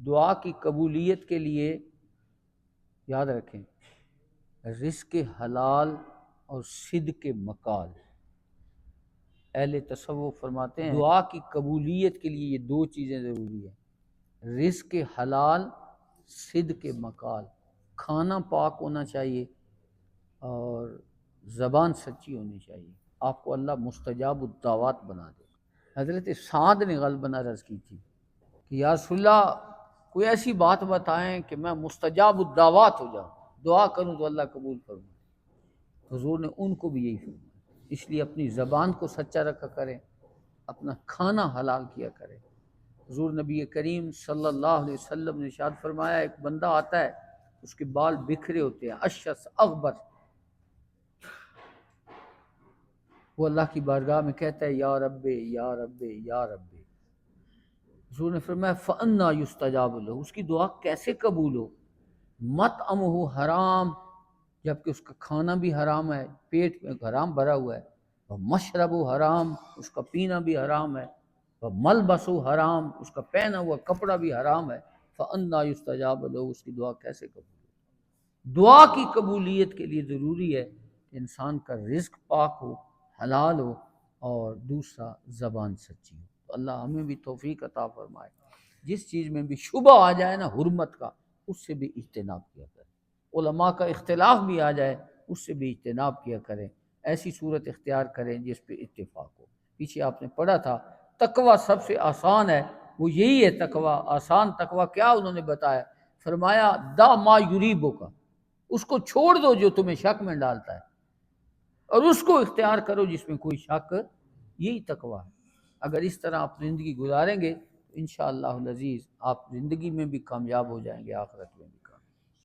دعا کی قبولیت کے لیے یاد رکھیں رزق حلال اور صدق مقال۔ اہل تصوف فرماتے ہیں دعا کی قبولیت کے لیے یہ دو چیزیں ضروری ہیں، رزق حلال، صدق مقال۔ کھانا پاک ہونا چاہیے اور زبان سچی ہونی چاہیے، آپ کو اللہ مستجاب الدعوات بنا دے۔ حضرت سعد نے غالباً عرض کی تھی کہ یا رسول اللہ کوئی ایسی بات بتائیں کہ میں مستجاب الدعوات ہو جاؤں، دعا کروں تو اللہ قبول فرمائے۔ حضور نے ان کو بھی یہی فرمایا، اس لیے اپنی زبان کو سچا رکھا کریں، اپنا کھانا حلال کیا کریں۔ حضور نبی کریم صلی اللہ علیہ وسلم نے ارشاد فرمایا ایک بندہ آتا ہے اس کے بال بکھرے ہوتے ہیں، اشعث اغبر، وہ اللہ کی بارگاہ میں کہتا ہے یا رب یا رب یا رب۔ حضور نے فرمایا فَأَنَّا يُسْتَجَابُ لَهُ، اس کی دعا کیسے قبول ہو؟ مَطْعَمُهُ حرام، جبکہ اس کا کھانا بھی حرام ہے، پیٹ میں حرام بھرا ہوا ہے، وَمَشْرَبُهُ حرام، اس کا پینا بھی حرام ہے، وَمَلْبَسُهُ حرام، اس کا پہنا ہوا کپڑا بھی حرام ہے، فَأَنَّا يُسْتَجَابُ لَهُ، اس کی دعا کیسے قبول ہو؟ دعا کی قبولیت کے لیے ضروری ہے کہ انسان کا رزق پاک ہو، حلال ہو، اور دوسرا زبان سچی ہو۔ تو اللہ ہمیں بھی توفیق عطا فرمائے، جس چیز میں بھی شبہ آ جائے نا حرمت کا، اس سے بھی اجتناب کیا کریں، علماء کا اختلاف بھی آ جائے اس سے بھی اجتناب کیا کریں، ایسی صورت اختیار کریں جس پہ اتفاق ہو۔ پیچھے آپ نے پڑھا تھا تقوی سب سے آسان ہے، وہ یہی ہے تقوی، آسان تقوی کیا انہوں نے بتایا، فرمایا دا ما یریبو کا، اس کو چھوڑ دو جو تمہیں شک میں ڈالتا ہے، اور اس کو اختیار کرو جس میں کوئی شک، یہی تقوی ہے۔ اگر اس طرح آپ زندگی گزاریں گے تو انشاءاللہ العزیز آپ زندگی میں بھی کامیاب ہو جائیں گے، آخرت میں بھی۔